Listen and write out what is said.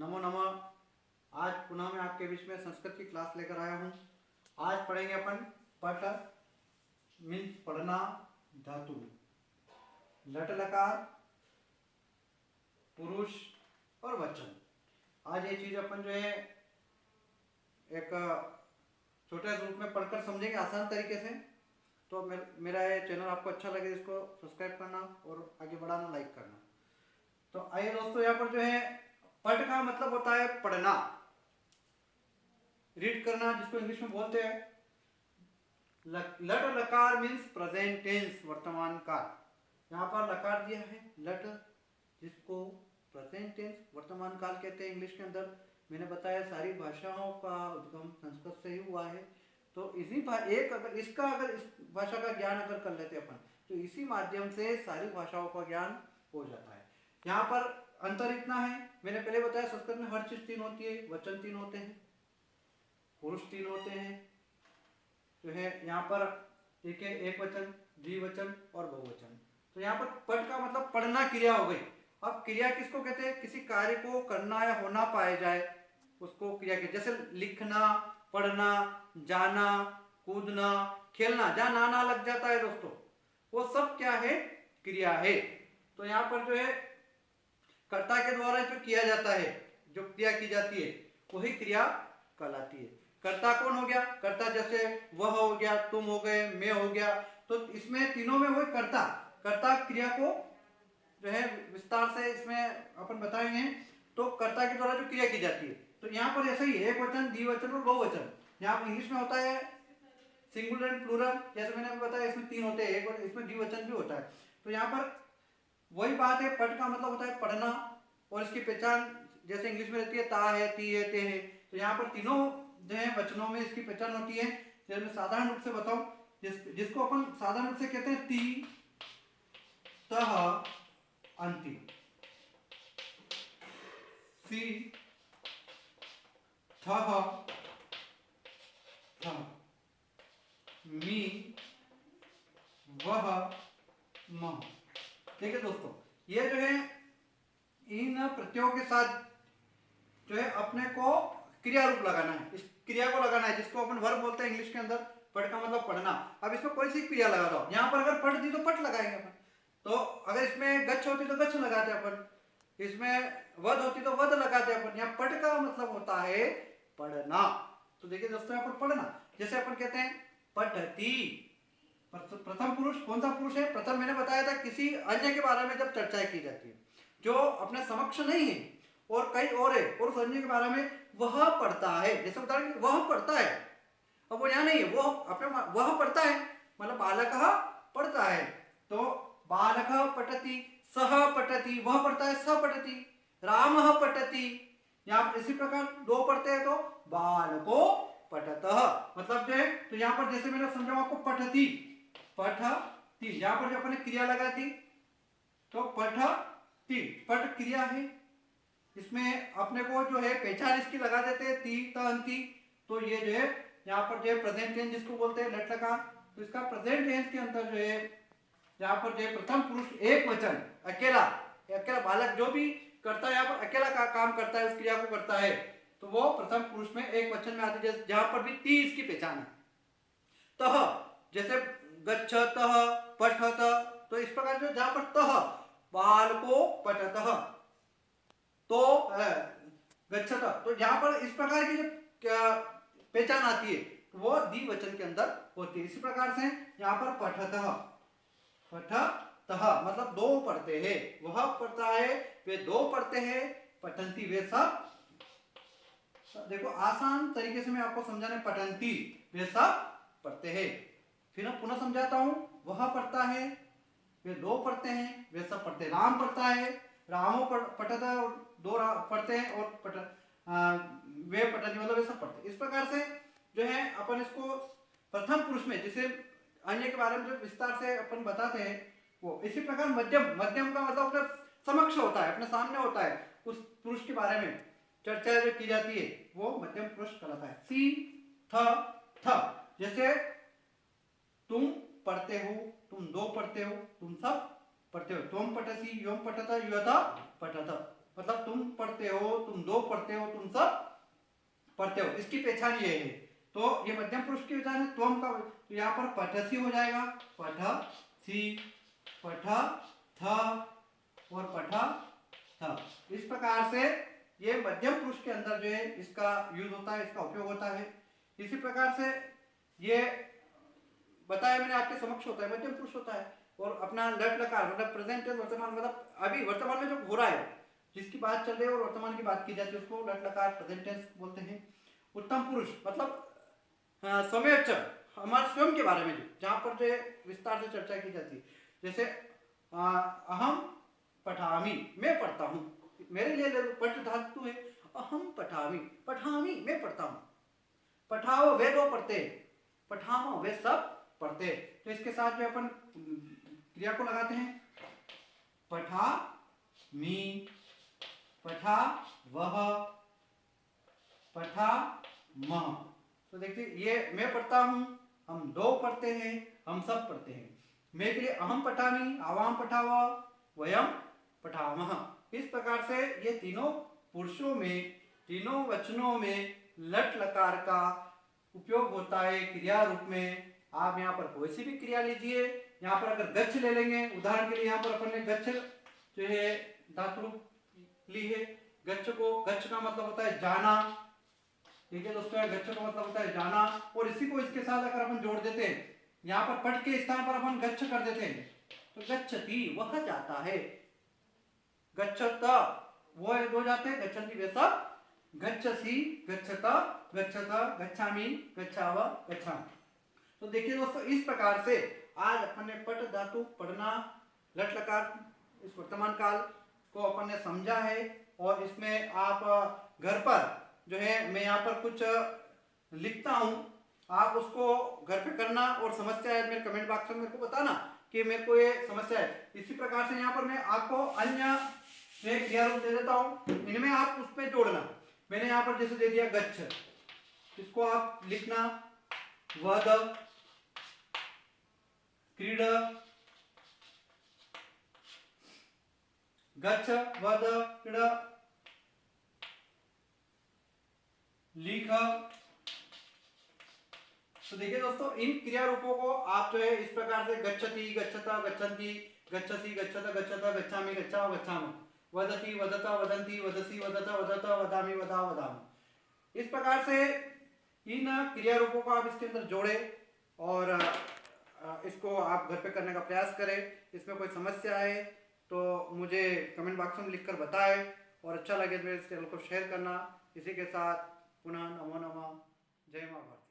नमो नमः। आज पुनः मैं आपके बीच में संस्कृत की क्लास लेकर आया हूँ। आज पढ़ेंगे अपन पठ मीन्स पढ़ना, धातु, लट लकार, पुरुष और वचन। आज ये चीज अपन जो है एक छोटे रूप में पढ़कर समझेंगे आसान तरीके से। तो मेरा ये चैनल आपको अच्छा लगे इसको सब्सक्राइब करना और आगे बढ़ाना, लाइक करना। तो आइए दोस्तों, यहाँ पर जो है पढ़ का मतलब होता है पढ़ना, रीड करना, जिसको इंग्लिश में बोलते हैं। लट लकार मीन्स प्रेजेंट टेंस, वर्तमान काल। यहाँ पर लकार दिया है लट, जिसको प्रेजेंट टेंस वर्तमान काल कहते हैं इंग्लिश के अंदर। मैंने बताया सारी भाषाओं का उद्गम संस्कृत से ही हुआ है। तो इसी अगर इस भाषा का ज्ञान अगर कर लेते अपन, तो इसी माध्यम से सारी भाषाओं का ज्ञान हो जाता है। यहाँ पर अंतर इतना है, मैंने पहले बताया संस्कृत में हर चीज तीन होती है। वचन तीन होते हैं, पुरुष तीन होते हैं, जो है यहाँ पर एक है एक वचन, द्विवचन और बहुवचन। तो यहाँ पर पढ़ का मतलब पढ़ना क्रिया हो गई। अब क्रिया किसको कहते हैं? किसी कार्य को करना या होना पाया जाए उसको क्रिया कहते हैं। जैसे लिखना, पढ़ना, जाना, कूदना, खेलना, जहां नाना लग जाता है दोस्तों, वो सब क्या है? क्रिया है। तो यहाँ पर जो है कर्ता के द्वारा जो किया जाता है, जो क्रिया की जाती है, वही क्रिया कहलाती है। कर्ता कौन हो गया? कर्ता जैसे वह हो गया, तुम हो गए, मैं हो गया। तो इसमें तीनों में वही कर्ता। कर्ता क्रिया को जो है विस्तार से इसमें अपन बताएंगे। तो कर्ता के द्वारा जो क्रिया की जाती है, तो यहाँ पर ऐसा ही है, एक वचन, द्विवचन और बहुवचन। यहाँ पर इंग्लिश में होता है सिंगुलर एंड प्लूरल, जैसे मैंने बताया इसमें तीन होते हैं, एक और इसमें द्विवचन भी होता है। तो यहाँ पर वही बात है, पढ़ का मतलब होता है पढ़ना, और इसकी पहचान जैसे इंग्लिश में रहती है ता है, ती है, ते है। तो यहाँ पर तीनों जो है वचनों में इसकी पहचान होती है। जैसे मैं साधारण रूप से बताऊं, जिसको अपन साधारण रूप से कहते हैं ती, तह, अंति, सी, थह, थ, मी, वह, मह। देखिए दोस्तों, ये जो है इन प्रत्ययों के साथ जो है अपने को क्रिया रूप लगाना है, इस क्रिया को लगाना है, जिसको अपन वर्ब बोलते हैं इंग्लिश के अंदर। पढ़ का मतलब पढ़ना। अब इसमें कोई सी क्रिया लगा दो, यहाँ पर अगर पढ़ दी तो पढ़ लगाएंगे अपन, तो अगर इसमें गच्छ होती तो गच्छ लगाते अपन, इसमें वध होती तो वध लगाते अपन। यहाँ पढ़ का मतलब होता है पढ़ना। तो देखिए दोस्तों, यहाँ पर पढ़ना, जैसे अपन कहते हैं पठती, प्रथम पुरुष कौन सा पुरुष है? प्रथम। मैंने बताया था किसी अन्य के बारे में जब चर्चा की जाती है जो अपने समक्ष नहीं है और कई और है, और उस अन्य के बारे में वह पढ़ता है। जैसे उदाहरण, वह पढ़ता है, अब वो यहाँ नहीं है, वो अपने वह पढ़ता है, मतलब बालक पढ़ता है। तो बालक पठति, सह पठति, वह पढ़ता है, सह पठति, राम पठति। यहाँ इसी प्रकार दो पढ़ते हैं तो बालको पठतः, मतलब जो है, तो यहाँ पर जैसे मैंने समझा आपको पठति, पठति, यहाँ पर जो अपने क्रिया लगा दी, तो पठति, पठ क्रिया है, इसमें अपने को जो है पहचान इसकी लगा देते हैं ती, त, अंति। तो ये जो है यहाँ पर जो है प्रेजेंट टेंस जिसको बोलते हैं लट लकार, तो इसका प्रेजेंट टेंस के अंदर जो है यहाँ पर जो है प्रथम पुरुष एक वचन, अकेला, अकेला बालक जो भी करता है, यहाँ पर अकेला का काम करता है, उस क्रिया को करता है, तो वो प्रथम पुरुष में एक वचन में आती है, जहां पर भी ती इसकी पहचान है। तह, जैसे गच्छतः, पठतः, तो इस प्रकार जो जहां पर तह, बालको पठतः, तो गच्छतः, तो यहाँ पर इस प्रकार की जो पहचान आती है वो द्विवचन के अंदर होती है। इसी प्रकार से यहाँ पर पठतः, पठतः मतलब दो पढ़ते हैं, वह पढ़ता है, वे दो पढ़ते हैं, पठंती, वे सब। देखो आसान तरीके से मैं आपको समझाने, पठंती, वे सब पढ़ते हैं। फिर मैं पुनः समझाता हूं, वह पढ़ता है, वे दो पढ़ते हैं, वे सब पढ़ते हैं। राम पढ़ता है, रामो पठता, दो पढ़ते हैं, और वे पठती, मतलब वे सब पढ़ते हैं। इस प्रकार से जो है अपन इसको प्रथम पुरुष में, जिसे अन्य के बारे में जो विस्तार से अपन बताते हैं वो। इसी प्रकार मध्यम, मध्यम का मतलब अपने समक्ष होता है, अपने सामने होता है, उस पुरुष के बारे में चर्चा जो की जाती है वो मध्यम पुरुष कहलाता है। सी, थ, थ, जैसे तुम पढ़ते हो, तुम दो पढ़ते हो, तुम सब पढ़ते हो, तुम पठसी, योम पठता, युवता पठत, मतलब तुम पढ़ते हो, तुम दो पढ़ते हो, तुम सब पढ़ते हो, इसकी पहचान ये है। तो ये मध्यम पुरुष की पहचान है त्वम का। तो यहाँ पर पठसी हो जाएगा, पठसी, पठ थ और पठ थ। इस प्रकार से ये मध्यम पुरुष के अंदर जो है इसका यूज होता है, इसका उपयोग होता है। इसी प्रकार से ये बताया मैंने आपके समक्ष होता है, मध्यम पुरुष होता है। और अपना लट लकार मतलब प्रेजेंट टेंस वर्तमान, मतलब अभी वर्तमान में जो हो रहा है, जिसकी बात चल रही है और वर्तमान की बात की जाती है, उसको लट लकार प्रेजेंट टेंस बोलते हैं। उत्तम पुरुष मतलब समय हमारे स्वयं के बारे में, जहाँ पर जो विस्तार से चर्चा की जाती है। जैसे अहम पठामी, मैं पढ़ता हूँ, मेरे लिए पठ धातु है, अहम पठामी, पठामी मैं पढ़ता हूँ। पठाओ वे दो पढ़ते, पठाओ वे सब पढ़ते। तो इसके साथ जो अपन क्रिया को लगाते हैं, पठा मी, पठा वह, पठा मह। तो देखिए ये मैं पढ़ता हूं, हम दो पढ़ते हैं, हम सब पढ़ते हैं। मैं के लिए अहम पठामी, आवाम पठावा, वयम पठामह। इस प्रकार से ये तीनों पुरुषों में, तीनों वचनों में लट लकार का उपयोग होता है क्रिया रूप में। आप यहाँ पर कोई सी भी क्रिया लीजिए, यहाँ पर अगर गच्छ ले लेंगे, उदाहरण के लिए यहाँ पर अपन ने गच्छ जो है धातु रूप ली है। गच्छ को, गच्छ का मतलब होता है जाना, ठीक है दोस्तों, गच्छ का मतलब होता है जाना। और इसी को इसके साथ अगर अपन जोड़ देते हैं, यहाँ पर पट के स्थान पर अपन गच्छ कर देते हैं, तो गच्छति वह जाता है, गच्छत वो दो जाते हैं, गच्छन्ति वे सब, गच्छसि गच्छत गच्छत, गच्छामि गच्छाव गच्छामि। तो देखिए दोस्तों इस प्रकार से आज अपन ने पट धातु, पढ़ना, लट लकार, इस वर्तमान काल को अपन ने समझा है। और इसमें आप घर पर जो है, मैं यहाँ पर कुछ लिखता हूँ, आप उसको घर पे करना और समस्या है मेरे कमेंट बॉक्स में मेरे को बताना कि मेरे को ये समस्या है। इसी प्रकार से यहाँ पर मैं आपको अन्य क्रिया रूप दे देता हूँ, इनमें आप उस पर जोड़ना। मैंने यहाँ पर जैसे दे दिया गच्छ, इसको आप लिखना वद, क्रीड, गच्छ वद क्रीड, लिख। तो देखिए दोस्तों इन क्रिया रूपों को आप जो है इस प्रकार से गच्छति गच्छता गच्छन्ति, गच्छसि गच्छत गच्छत, गच्छामि गच्छाव गच्छामि, वदति वदत वदन्ति, वदसि वदत वदत, वदामि वदा वदामि। इस प्रकार से इन क्रिया रूपों को आप इसके अंदर जोड़े और इसको आप घर पे करने का प्रयास करें। इसमें कोई समस्या है तो मुझे कमेंट बॉक्स में लिखकर बताएं, और अच्छा लगे तो मेरे चैनल को शेयर करना। इसी के साथ पुनः नमो नमः, जय मां भारती।